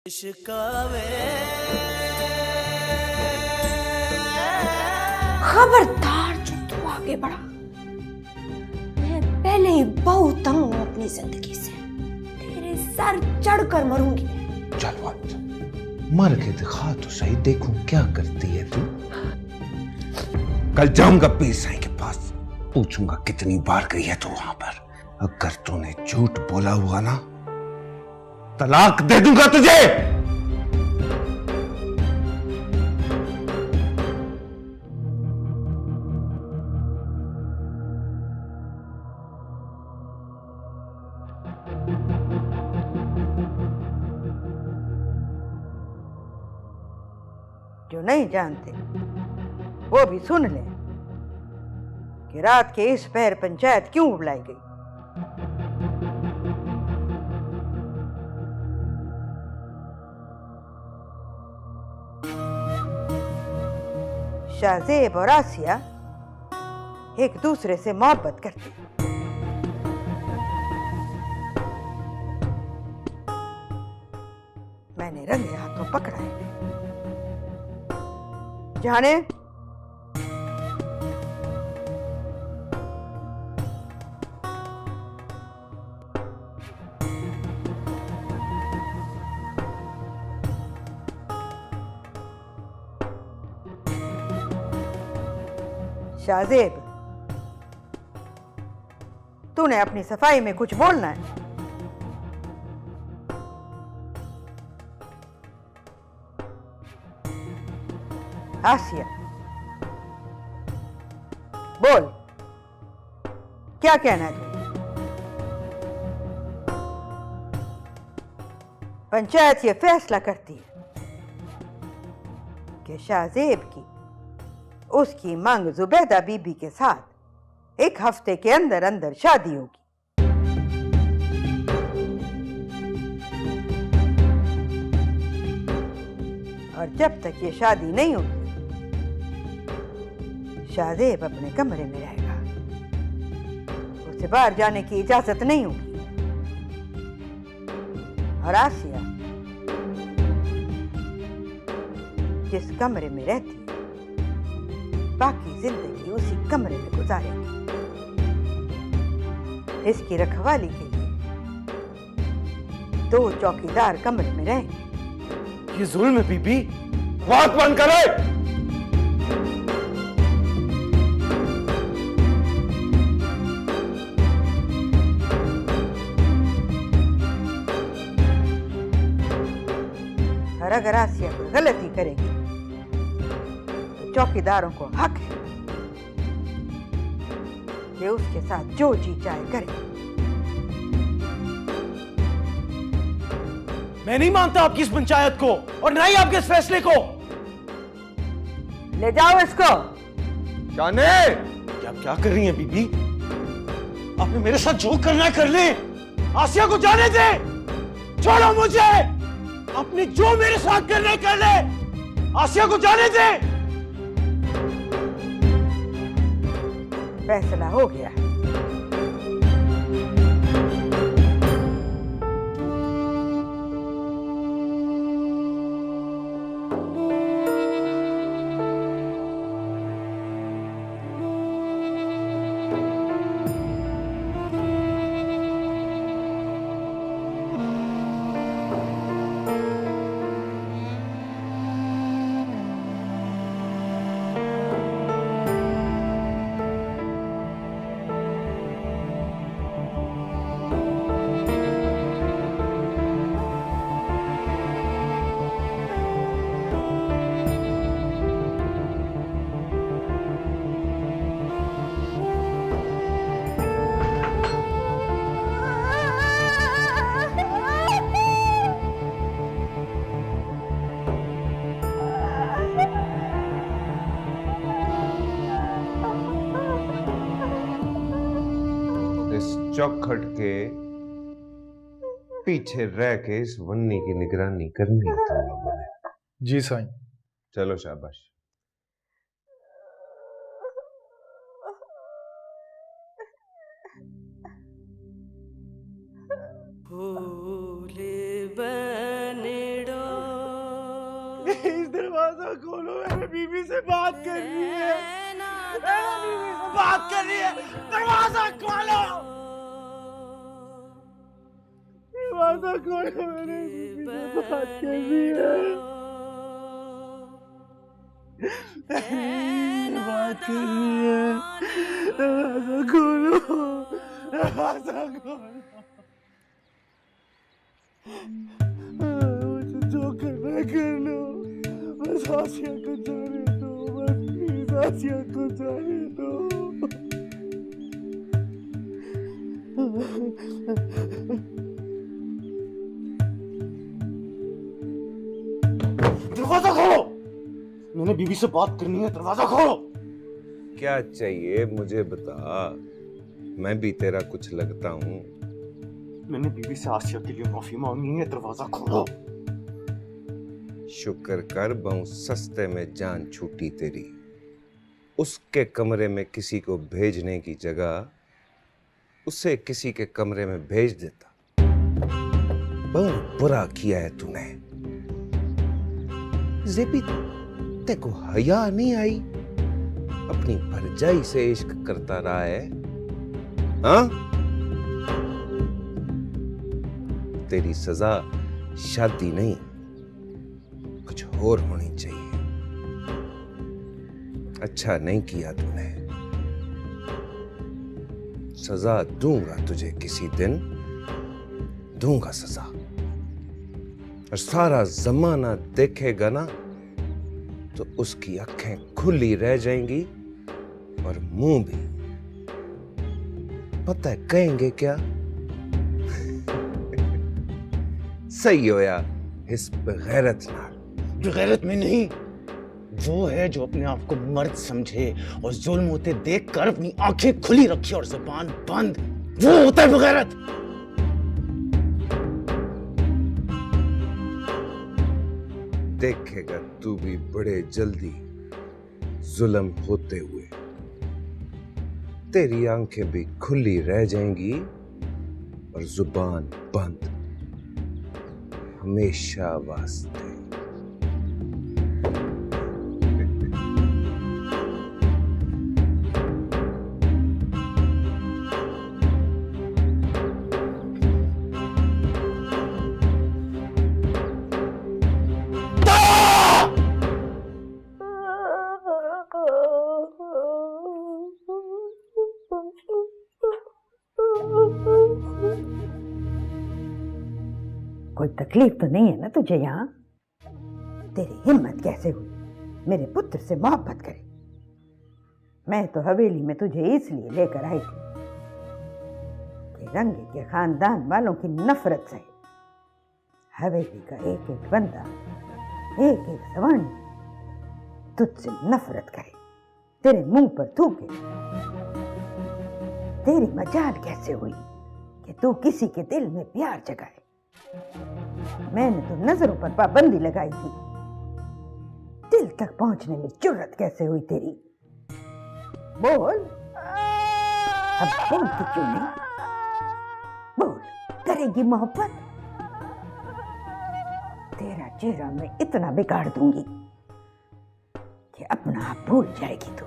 खबरदार जो तू आगे बढ़ा, मैं पहले ही बहुत तंग हूं अपनी जिंदगी से, तेरे सर चढ़कर मरूंगी। चल बात मर के दिखा तो सही, देखूं क्या करती है तू। कल जाऊंगा पीर साईं के पास, पूछूंगा कितनी बार गई है तू वहां पर। अगर तूने झूठ बोला हुआ ना, तलाक दे दूंगा तुझे। जो नहीं जानते वो भी सुन लें कि रात के इस पहर पंचायत क्यों बुलाई गई। शाहजेब और आसिया एक दूसरे से मोहब्बत करते, मैंने रंगे हाथों पकड़ा है। जाने शाहजेब, तूने अपनी सफाई में कुछ बोलना है? आसिया बोल, क्या कहना है तू? पंचायत ये फैसला करती है कि शाहजेब की उसकी मांग जुबैदा बीबी के साथ 1 हफ्ते के अंदर अंदर शादी होगी। और जब तक ये शादी नहीं होती, शाहजेब अपने कमरे में रहेगा, उसे बाहर जाने की इजाजत नहीं होगी। और आसिया जिस कमरे में रहती है, बाकी जिंदगी उसी कमरे में गुजारेगी। इसकी रखवाली के लिए 2 चौकीदार कमरे में रहेंगे। ये जुल्म है बीबी, बात बंद करे। और अगर आसिया कोई गलती करेगी तो चौकीदारों को हक है कि उसके साथ जो जी चाहे करे। मैं नहीं मानता आपकी इस पंचायत को और ना ही आपके इस फैसले को। ले जाओ इसको। जाने क्या कर रही हैं बीबी? आपने मेरे साथ जो करना है कर ले। आसिया को जाने दे, छोड़ो मुझे। आपने जो मेरे साथ करना है कर ले, आसिया को जाने दे। फैसला हो गया। चौखट के पीछे रह के इस वन्नी की निगरानी करनी है तुम लोगों ने। जी साईं। चलो शाबाश। फूल बनड़ो दरवाजा खोलो, मेरे बीवी से बात करनी है, मेरे बीवी से बात करनी है, दरवाजा खोलो, दरवाजा खोलो, मेरे बीवी से बात करनी है, बात करनी है, दरवाजा खोलो, दरवाजा खोलो। मुझे जो करना है कर लो, बस आसिया को जाने दो, बस प्लीज आसिया को जाने दो। दरवाजा खोलो, मैंने बीवी से बात करनी है, दरवाजा खोलो। क्या चाहिए मुझे बता, मैं भी तेरा कुछ लगता हूँ। मैंने बीवी से आसिया के लिए माफी मांगनी है, दरवाजा खोलो। शुक्र कर बहु सस्ते में जान छूटी तेरी। उसके कमरे में किसी को भेजने की जगह उसे किसी के कमरे में भेज देता। बहुत बुरा किया है तूने। जेबी तेको हया नहीं आई? अपनी भरजाई से इश्क करता रहा है, हाँ? तेरी सजा शादी नहीं, कुछ और होनी चाहिए। अच्छा नहीं किया तूने। सजा दूंगा तुझे, किसी दिन दूंगा सजा। और सारा जमाना देखेगा ना तो उसकी आंखें खुली रह जाएंगी और मुंह भी। पता है कहेंगे क्या? सही होया इस बेगैरत नाल। बेगैरत में नहीं, वो है जो अपने आप को मर्द समझे और जुल्म होते देखकर अपनी आंखें खुली रखे और जुबान बंद, वो होता है बेगैरत। देखेगा तू भी बड़े जल्दी जुल्म होते हुए। तेरी आंखें भी खुली रह जाएंगी और जुबान बंद, हमेशा वास्ते। कोई तकलीफ तो नहीं है ना तुझे यहाँ? तेरी हिम्मत कैसे हुई मेरे पुत्र से मोहब्बत करे? मैं तो हवेली में तुझे इसलिए लेकर आई थी कि रंगे के खानदान वालों की नफरत से हवेली का एक एक बंदा, एक एक सवानी तुझसे नफरत करे, तेरे मुंह पर थूके। तेरी मजाल कैसे हुई कि तू किसी के दिल में प्यार जगाए? मैंने तो नजरों पर पाबंदी लगाई थी, दिल तक पहुंचने में जुर्रत कैसे हुई तेरी? बोल, अब बोलती क्यों नहीं? बोल, करेगी मोहब्बत? तेरा चेहरा मैं इतना बिगाड़ दूंगी कि अपना आप भूल जाएगी तू,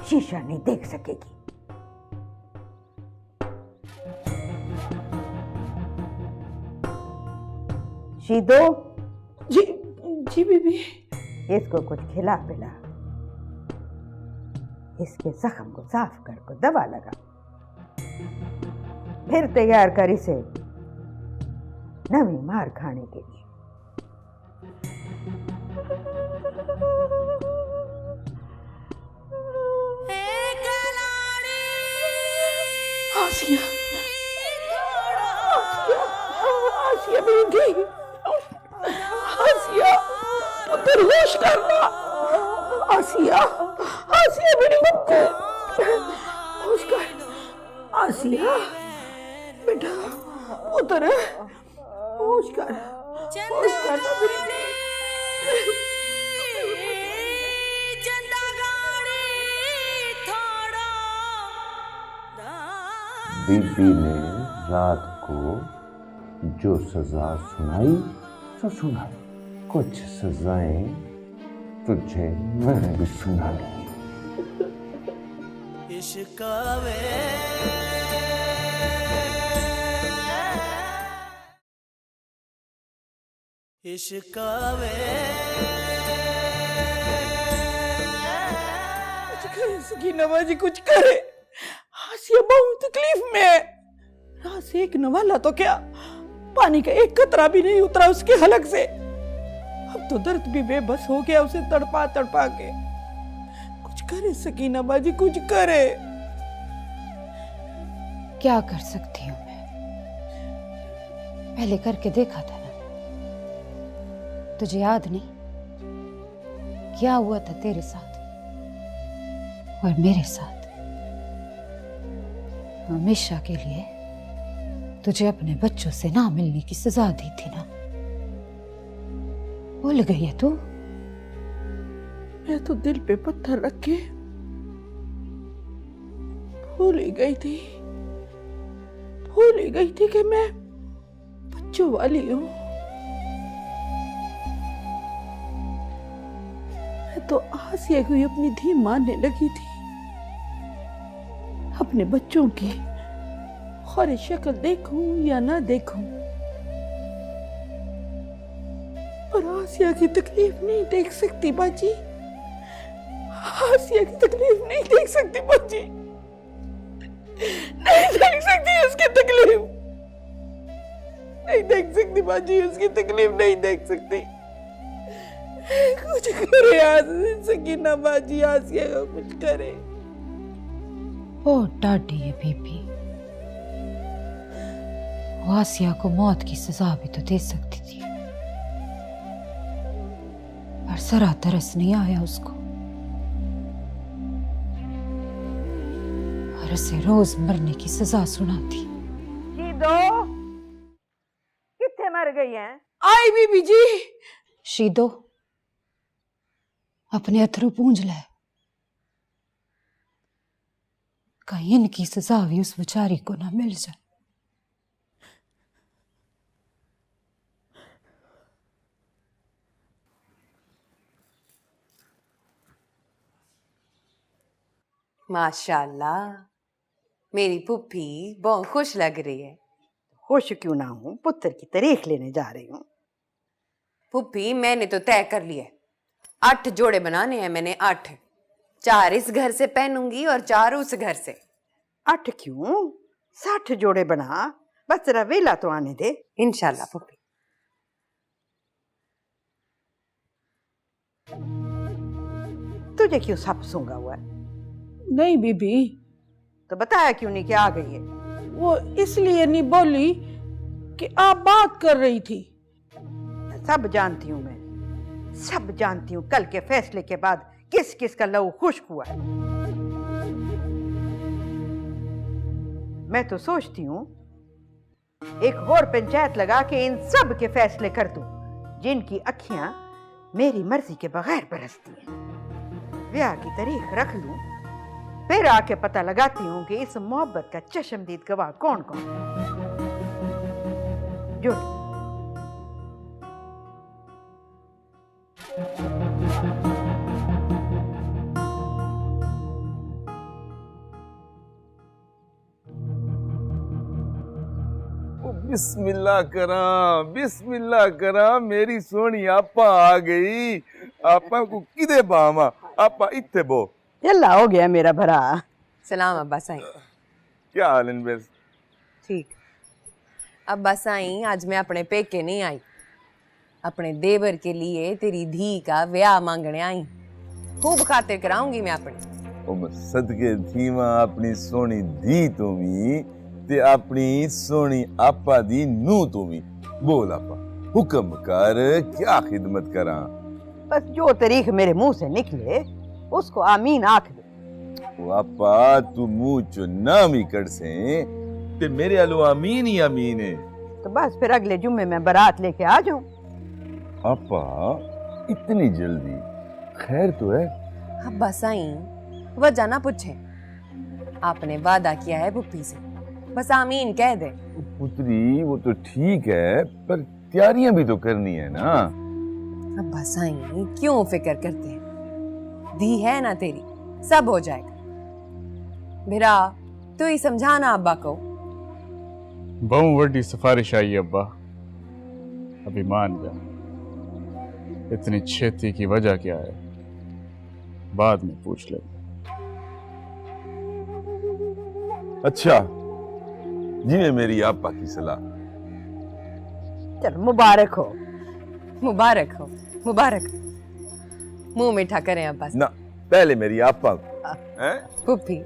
शीशा नहीं देख सकेगी। शीदो। जी जी बीबी। इसको कुछ खिला पिला, इसके जख्म को साफ कर को दवा लगा, फिर तैयार कर इसे नवी मार खाने के लिए। आसिया, आसिया, आसिया बेटी, आसिया, पुत्र होश करना। आसिया, आसिया मेरी बच्ची, होश कर। आसिया बेटा, पुत्र होश कर, होश कर ना बेटी। बीबी ने रात को जो सजा सुनाई सो सुनाई, कुछ सजाएं तुझे मैंने भी सुना ली। सकीना जी कुछ करे, आसिया बहुत तकलीफ में है। रात से एक नवाला तो क्या, पानी का एक कतरा भी नहीं उतरा उसके हलक से। अब तो दर्द भी बेबस हो गया उसे तड़पा तड़पा के। कुछ करे सकीना बाजी, कुछ करे। क्या कर सकती हूँ मैं, पहले करके देखा था ना। तुझे याद नहीं क्या हुआ था तेरे साथ और मेरे साथ? हमेशा के लिए तुझे अपने बच्चों से ना मिलने की सजा दी थी ना। भूल गई है तू? मैं तो दिल पे पत्थर रख के भूल ही गई थी कि मैं बच्चों वाली हूं। मैं तो आसिया हुई अपनी धी मानने लगी थी। अपने बच्चों की और शक्ल देखूं या ना देखूं, पर आसिया की तकलीफ नहीं देख सकती बाजी। आसिया की तकलीफ नहीं देख सकती बाजी, नहीं देख सकती उसकी तकलीफ, नहीं देख सकती बाजी, उसकी तकलीफ नहीं देख सकती। कुछ करे सकीना बाजी, आसिया का कुछ करे। बहुत डांटी है बीबी, आसिया को मौत की सजा भी तो दे सकती थी, पर जरा तरस नहीं आया उसको, और उसे रोज मरने की सजा सुनाती। शीदो कितने मर गई हैं? आई बीबी जी। शीदो अपने अथरू पूंज ले, कहीं इनकी सजा भी उस बेचारी को ना मिल जाए। माशाल्लाह, मेरी पुप्पी बहुत खुश लग रही है। खुश क्यों ना हूं, पुत्र की तारीख लेने जा रही हूँ। पुप्पी मैंने तो तय कर लिया है, 8 जोड़े बनाने हैं मैंने, 8। 4 इस घर से पहनूंगी और 4 उस घर से। 8 क्यों, 60 जोड़े बना, बस जरा वेला तो आने दे। इंशाल्लाह पुप्पी। तुझे क्यों सप सूंघा हुआ है? नहीं बीबी, तो बताया क्यों नहीं कि आ गई है? वो इसलिए नहीं बोली कि आप बात कर रही थी। सब जानती हूँ मैं, सब जानती हूँ कल के फैसले के बाद किस किस का लहू खुश्क हुआ है। मैं तो सोचती हूँ एक और पंचायत लगा के इन सब के फैसले कर दूं, जिनकी अखियां मेरी मर्जी के बगैर बरसती हैं। ब्याह की तारीख रख लूं, फिर आके पता लगाती हूँ कि इस मोहब्बत का चश्मदीद गवाह कौन कौन जो। बिस्मिल्लाह करा, मेरी सोनी आपा आ गई। आपा को किदे बामा, आपा इत्थे बो। यल्ला हो गया मेरा भरा। सलाम अब्बा साईं। क्या हाल है बेस? ठीक। अब्बा साईं, आज मैं अपने पेके नहीं आई, अपने देवर के लिए तेरी धी का ब्याह मांगने आई। खूब खातिर कराऊंगी मैं अपनी। ओ सदके थीमा अपनी सोनी धी तुमी ते अपनी सोनी आपा दी नू तुमी। बोल आपा, हुक्म कर, क्या खिदमत करा? बस जो तारीख मेरे मुंह से निकले उसको आमीन आख दे। आपा तू मुंह चो नाम ही कर से ते मेरे आलू आमीन ही आमीन है। तो बस फिर अगले जुम्मे में बारात लेके आ जाऊं। आपा इतनी जल्दी? खैर तो है। अब्बा साईं, वजह ना पूछे, आपने वादा किया है पुप्पी से, बस आमीन कह दे। पुत्री वो तो ठीक है, पर तैयारियां भी तो करनी है ना। अब्बा साईं क्यों फिक्र करते हैं, धी है ना तेरी, सब हो जाएगा। बिरा तू ही समझाना अब्बा को। बहु वड्डी सिफारिश आई अब्बा, अभी मान जा। इतनी छेती की वजह क्या है, बाद में पूछ ले। अच्छा जी, मेरी आपा की सलाह। चल मुबारक हो। मुबारक हो, मुबारक। मुंह मीठा करें अब्बा से। ना, पहले मेरी आपा हैं? फूफी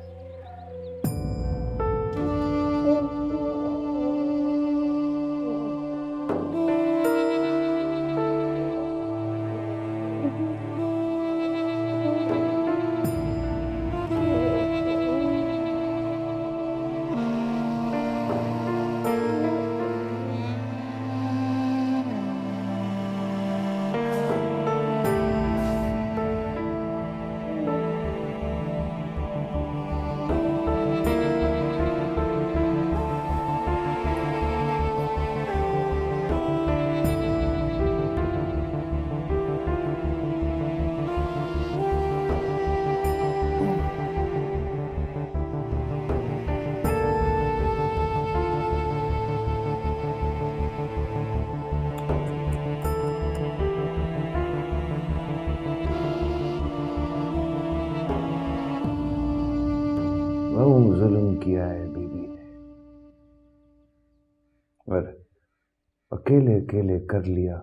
बहुत जुल्म किया है बीबी ने, और अकेले अकेले कर लिया,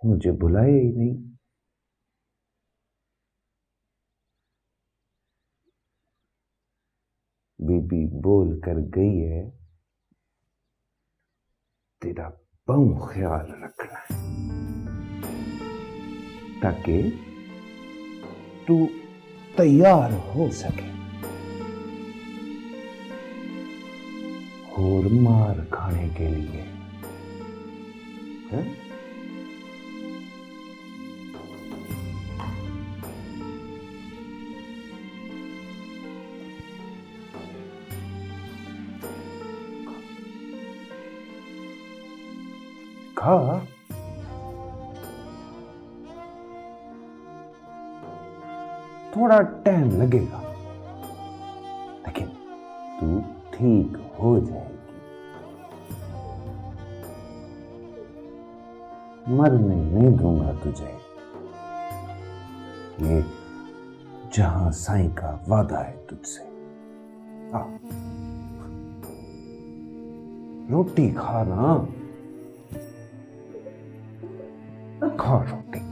मुझे बुलाया ही नहीं। बीबी बोल कर गई है, तेरा बहुत ख्याल रखना है, ताकि तू तैयार हो सके और मार खाने के लिए। है? खा। थोड़ा टाइम लगेगा, लेकिन तू ठीक हो जाएगी। मरने नहीं दूंगा तुझे, ये जहां साईं का वादा है तुझसे। आ, रोटी खाना, खा रोटी।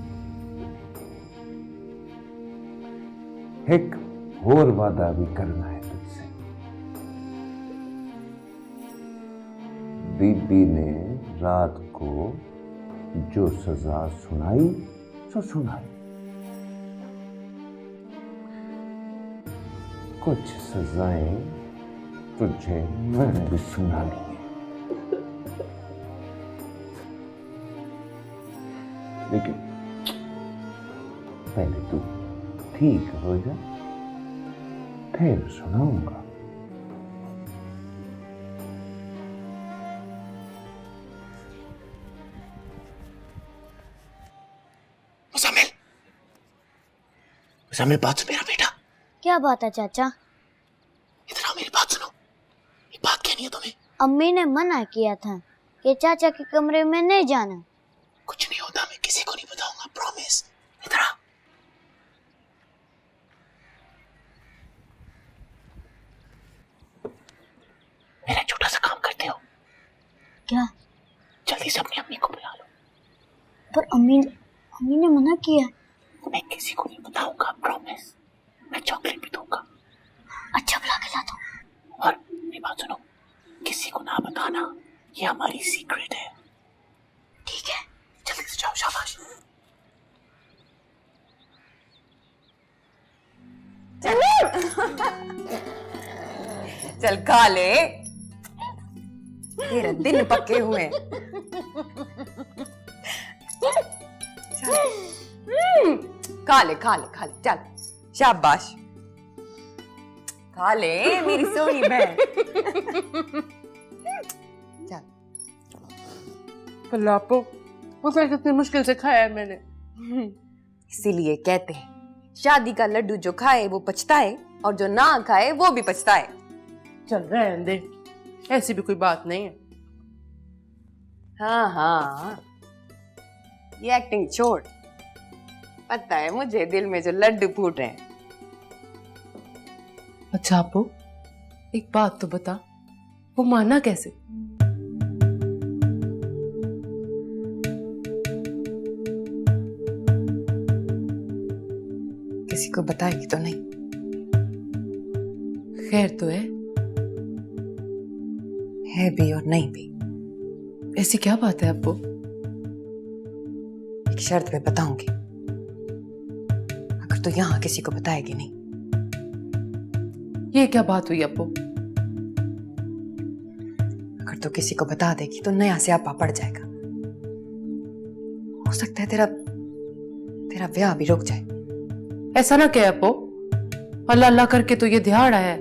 एक और वादा भी करना है तुझसे। बीबी ने रात को जो सजा सुनाई सो सुनाई, कुछ सजाएं तुझे मैंने भी सुना ली है, लेकिन पहले तू ठीक हो जा, फिर सुनाऊंगा। मुज़म्मिल, मुज़म्मिल बात सुन मेरा बेटा। क्या बात है चाचा? इधर आओ, मेरी बात सुनो। ये बात कहनी है तुम्हें। अम्मी ने मना किया था कि चाचा के कमरे में नहीं जाना। कुछ नहीं होता, मैं किसी को नहीं बताऊंगा, प्रॉमिस। इधर आ। मेरा छोटा सा काम करते हो क्या? जल्दी से अपनी अम्मी को बुला लो। पर अम्मी ने मना किया। मैं किसी को नहीं बताऊंगा, प्रॉमिस। मैं चॉकलेट भी दूंगा। अच्छा, बुला के लाता हूँ। और मेरी बात सुनो, किसी को ना बताना, ये हमारी सीक्रेट है। ठीक है, जल्दी से जाओ, शाबाश। चल खा ले, तेरे दिन पक्के हुए। खा ले खा ले खा ले, चल शाबाश, खा ले मेरी सोनी बहन। चल पलापो वो कैसे इतनी मुश्किल से खाया है मैंने। इसीलिए कहते हैं शादी का लड्डू जो खाए वो पछताए और जो ना खाए वो भी पछताए। चल रहने दे, ऐसी भी कोई बात नहीं है। हाँ हाँ, ये एक्टिंग छोड़, पता है मुझे दिल में जो लड्डू फूट रहे हैं। अच्छा आपू, एक बात तो बता, वो माना कैसे? किसी को बताएगी तो नहीं? खैर तो है भी और नहीं भी। ऐसी क्या बात है आपू? एक शर्त पे बताऊंगी, अगर तू यहाँ किसी को बताएगी नहीं। ये क्या बात हुई आपू? अगर तू किसी को बता देगी तो नया स्यापा पड़ जाएगा। हो सकता है तेरा ब्याह भी रुक जाए। ऐसा ना कह आपू, अल्लाह अल्लाह करके तो ये दिहाड़ा है।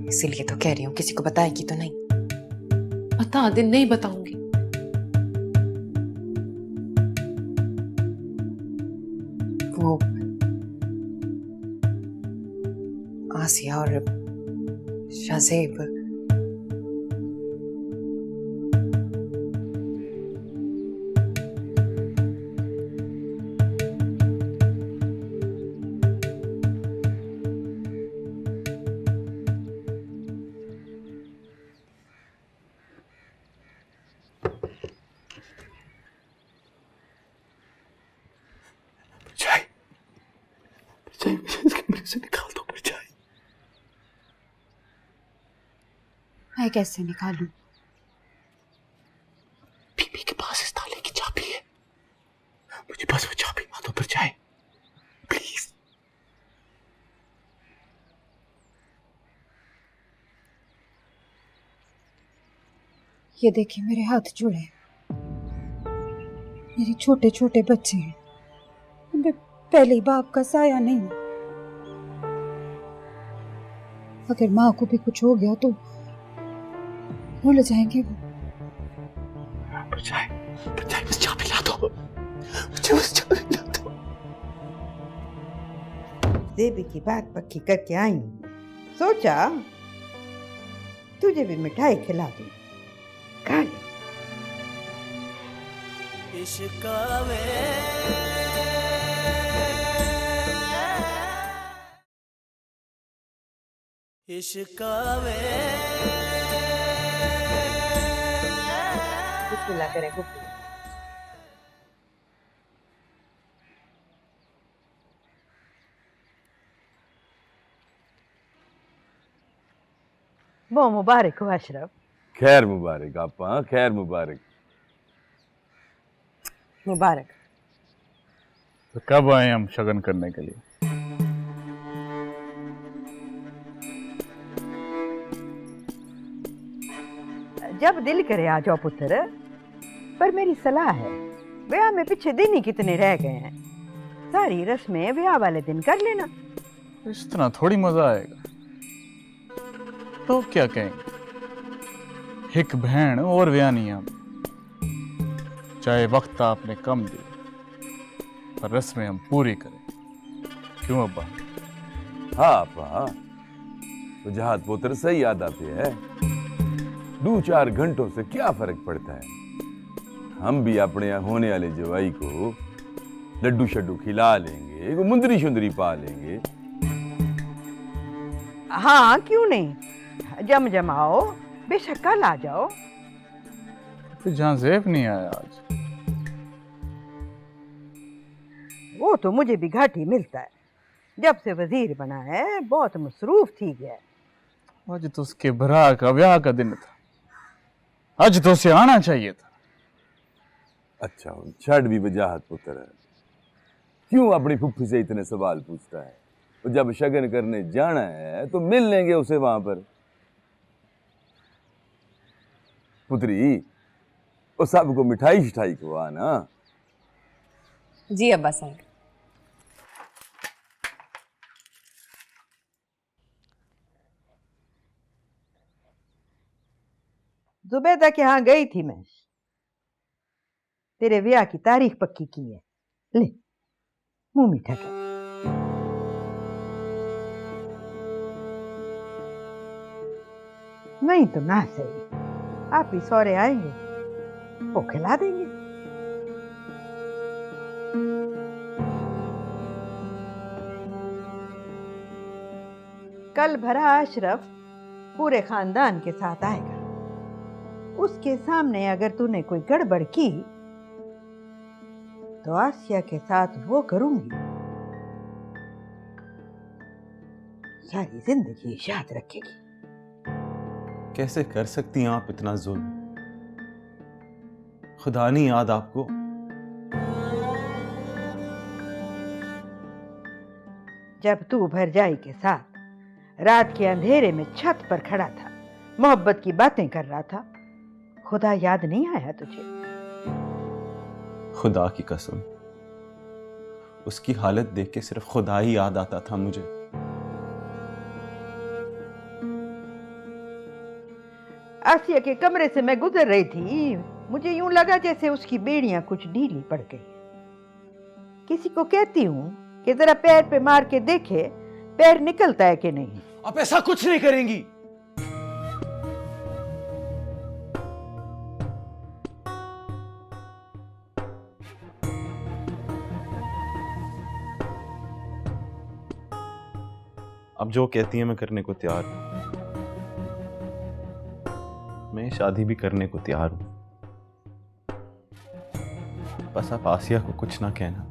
इसीलिए तो कह रही हूँ किसी को बताएगी तो नहीं। बता दे, नहीं बताऊंगी। वो आसिया और शाज़ेब से निकाल दो परछाई। मैं कैसे निकालूं? बीबी के पास इस ताले की चाबी है, मुझे बस वो चाबी ला दो परछाई, प्लीज। ये देखिए मेरे हाथ जुड़े हैं, मेरे छोटे छोटे बच्चे हैं, मैं पहले ही बाप का साया नहीं हूं। अगर माँ को भी कुछ हो गया तो भूल जाएंगे वो। परछाई बस चाबी ला दो, मुझे बस चाबी ला दो। देवी की बात पक्की करके आई हूं, सोचा तुझे भी मिठाई खिला दूं, खा ले। बिस्मिल्लाह करे गुफ्तु। वो मुबारक हो अशरफ। खैर मुबारक आपा, खैर मुबारक। मुबारक। तो कब आए हम शगन करने के लिए? जब दिल करे आ जाओ पुत्र, पर मेरी सलाह है, ब्याह में पीछे दिन ही कितने रह गए हैं, सारी रस्में ब्याह वाले दिन कर लेना। इस तरह थोड़ी मजा आएगा। तो क्या कहेंगे, एक बहन और व्यानी हम, चाहे वक्त आपने कम दी पर रस्में हम पूरी करें। क्यों अब्बा? हाँ आपा, तो जहाज पोतर सही याद आते हैं, 2-4 घंटों से क्या फर्क पड़ता है। हम भी अपने यहाँ होने वाले जवाई को लड्डू शड्डू खिला लेंगे, वो मुंदरी शुंदरी पा लेंगे। हाँ क्यों नहीं, जम जमाओ, बेशक कल आ जाओ। तो जहां ज़ैफ नहीं आया आज। वो तो मुझे भी घाट ही मिलता है, जब से वजीर बना है बहुत मसरूफ थी गया। आज तो उसके भरा का ब्याह का दिन था, आज तो उसे आना चाहिए था। अच्छा छड़ भी वजाहत पुत्र है, क्यों अपनी फुफ्फी से इतने सवाल पूछता है? और जब शगन करने जाना है तो मिल लेंगे उसे वहां पर। पुत्री, वो सबको मिठाई शिठाई खुआ ना। जी अब्बा साहब। जुबैदा के यहाँ गई थी मैं, तेरे ब्याह की तारीख पक्की की है। ले मुंह मीठा कर। नहीं तो ना सही, आप ही सौरे आएंगे, वो खिला देंगे। कल भरा अशरफ पूरे खानदान के साथ आएगा। उसके सामने अगर तूने कोई गड़बड़ की तो आसिया के साथ वो करूंगी, सारी जिंदगी याद रखेगी। कैसे कर सकती हैं आप इतना जुल्म? खुदा नहीं याद आपको? जब तू भरजाई के साथ रात के अंधेरे में छत पर खड़ा था, मोहब्बत की बातें कर रहा था, खुदा याद नहीं आया तुझे? खुदा की कसम, उसकी हालत देख के सिर्फ खुदा ही याद आता था मुझे। आसिया के कमरे से मैं गुजर रही थी, मुझे यूं लगा जैसे उसकी बेड़ियां कुछ ढीली पड़ गई। किसी को कहती हूं कि जरा पैर पे मार के देखे पैर निकलता है कि नहीं। आप ऐसा कुछ नहीं करेंगी। अब जो कहती हैं मैं करने को तैयार हूं। मैं शादी भी करने को तैयार हूं। बस आप आसिया को कुछ ना कहना।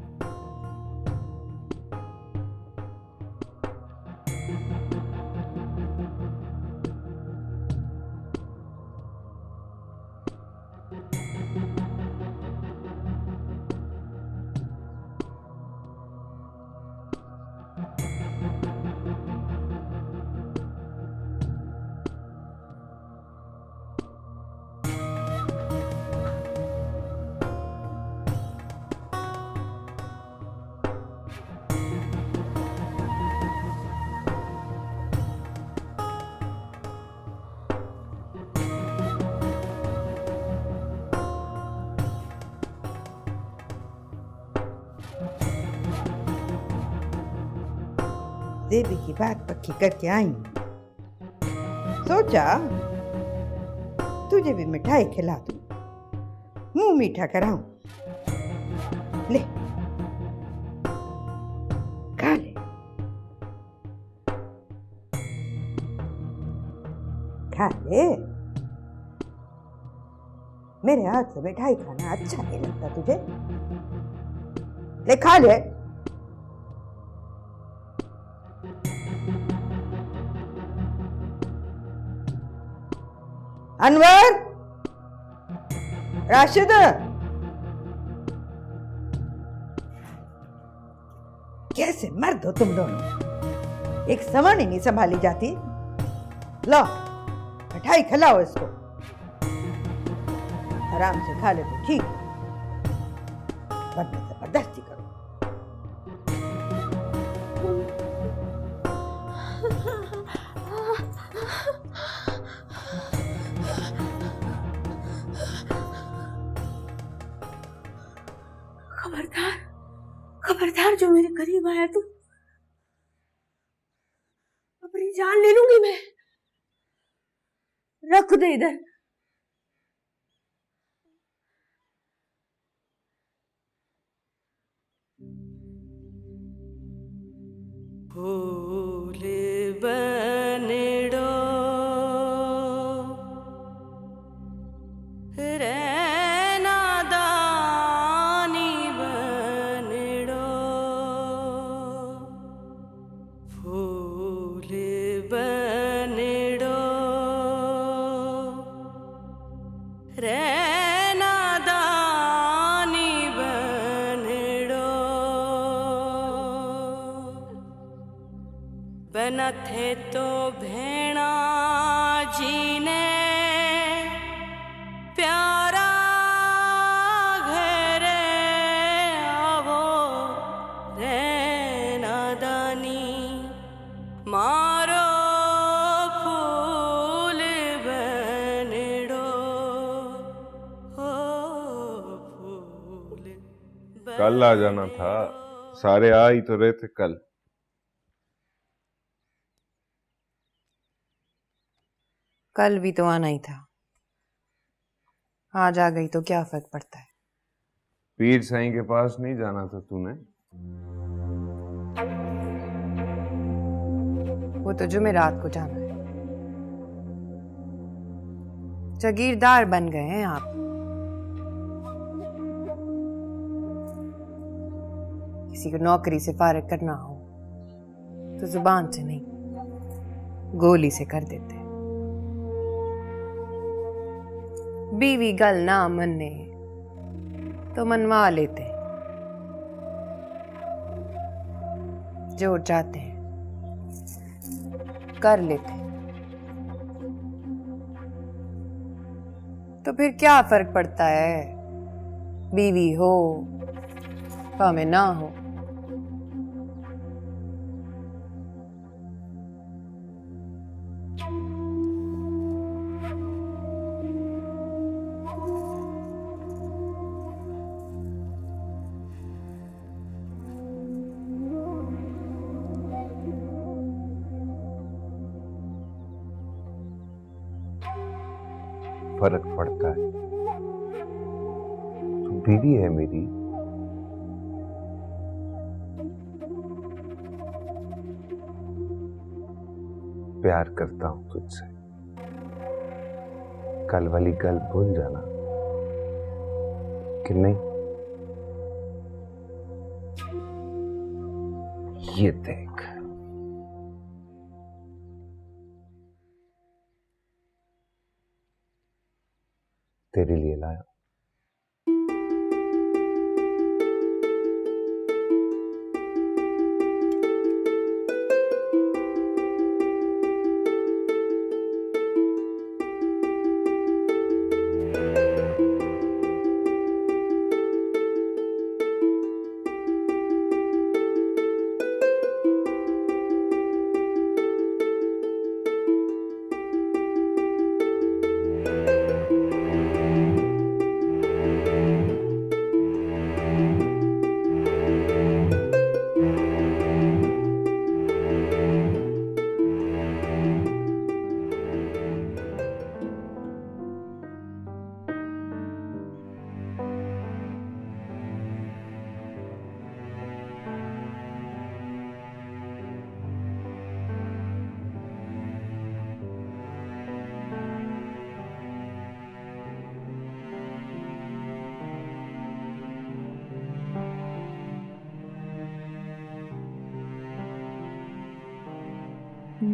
देवी की बात पक्की करके आई हूं। सोचा तुझे भी मिठाई खिला दूं, मुंह मीठा कराऊं। ले खा ले, खा ले। मेरे हाथ से मिठाई खाना अच्छा नहीं लगता तुझे? ले खा ले। अनवर, राशिद, कैसे मर्द हो तुम दोनों, एक सामान ही नहीं संभाली जाती। लो मिठाई खिलाओ इसको, आराम से खा ले तो ठीक है, वरना जबरदस्ती करो। खबरदार, खबरदार, जो मेरे करीब आया तू, अपनी जान ले लूंगी मैं। रख दे इधर। भूले बनेड़ो रहना दानी बनेड़ो, भूले बनेड़ो रहना दानी बनेड़ो, बना थे तो भेणा जी ने प्यारा घरे आवो रहना दानी मारो फूल बनेड़ो, ओ फूल। कल आ जाना था, सारे आ ही तो रहे थे कल। कल भी तो आना ही था, आज आ गई तो क्या फर्क पड़ता है। पीर साईं के पास नहीं जाना था तूने? वो तो जुमेरात को जाना है। जागीरदार बन गए हैं आप। किसी को नौकरी से फारिग करना हो तो जुबान से नहीं, गोली से कर देते। बीवी गल ना मने तो मनवा लेते। जो चाहते हैं कर लेते। तो फिर क्या फर्क पड़ता है, बीवी हो भाਵੇਂ ना हो। फर्क पड़ता है। तू बीवी है मेरी, प्यार करता हूं तुझसे। कल वाली गल भूल जाना कि नहीं। ये देख, तेरे लिए लाया।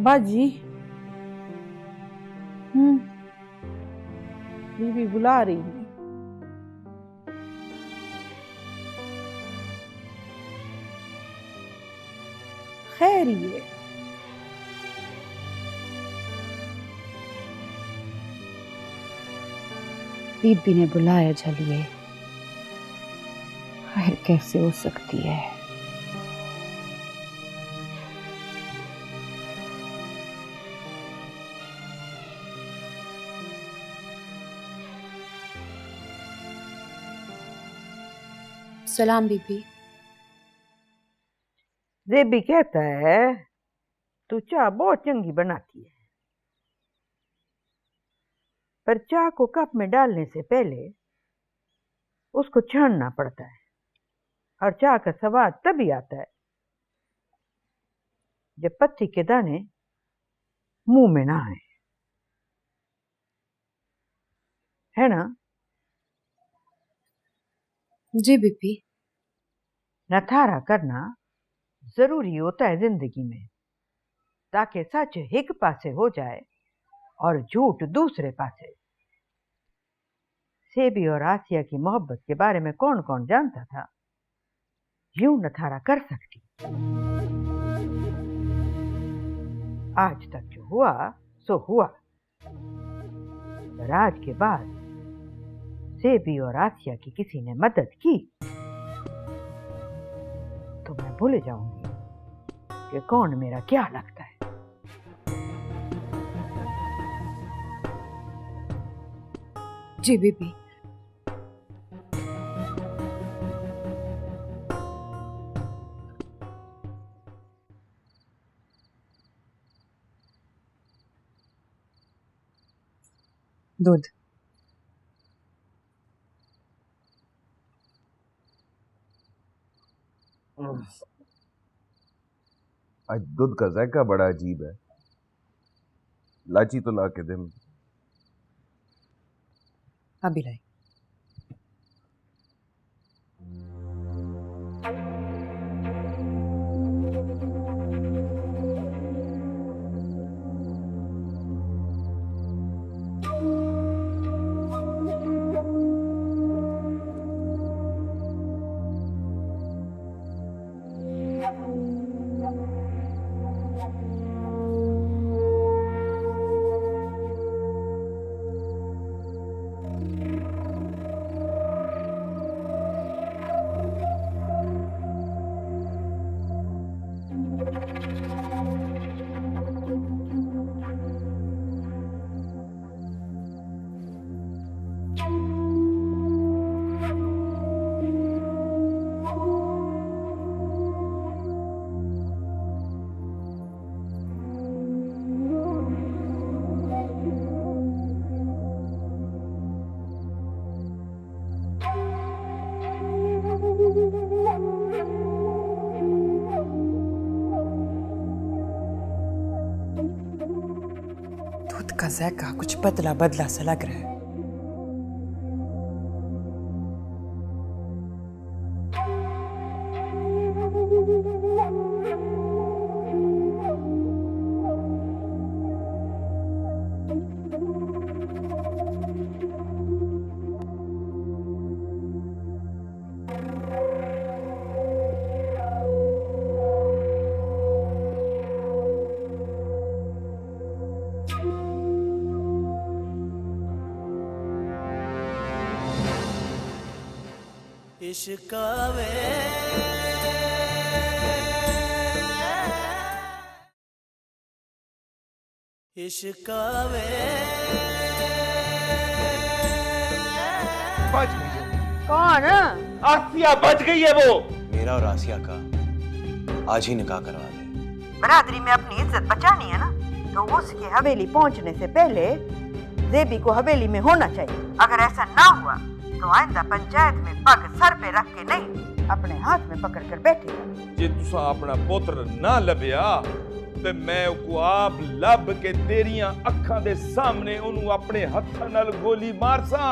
बाजी, बीवी बुला रही है। खैर ये बीबी ने बुलाया चलिए, खैर कैसे हो सकती है। सलाम बीबी। जेबी कहता है तू चाय बहुत चंगी बनाती है, पर चाय को कप में डालने से पहले उसको छानना पड़ता है, और चाय का स्वाद तभी आता है जब पत्ती के दाने मुंह में ना आए, है ना? जी बीबी। नथारा करना जरूरी होता है जिंदगी में, ताकि सच एक पासे हो जाए और झूठ दूसरे पासे। सेबी और आसिया की मोहब्बत के बारे में कौन कौन जानता था? यूं नथारा कर सकती। आज तक जो हुआ सो हुआ, पर आज के बाद सेबी और आसिया की किसी ने मदद की तो मैं भूल जाऊंगी कि कौन मेरा क्या लगता है। जी बीबी। दूध। आज दूध का जायका बड़ा अजीब है। लाची तो ला के दे। अभी लाई। दूध का जायका कुछ बदला बदला सा लग रहा है। इश्कावे बच गई है। कौन? आसिया बच गई है वो। मेरा और आसिया का आज ही निकाह करवा दे। बरादरी में अपनी इज्जत बचानी है ना, तो उसकी हवेली पहुंचने से पहले जेबी को हवेली में होना चाहिए। अगर ऐसा ना हुआ तो आइंदा पंचायत में पग सर पे रख के नहीं, अपने हाथ में पकड़ कर बैठेगा। जे तुसा अपना पुत्र ना लभ्या ते मैं को आप लब के तेरियां अखां दे सामने ओनू अपने हत्थां नाल गोली मारसा।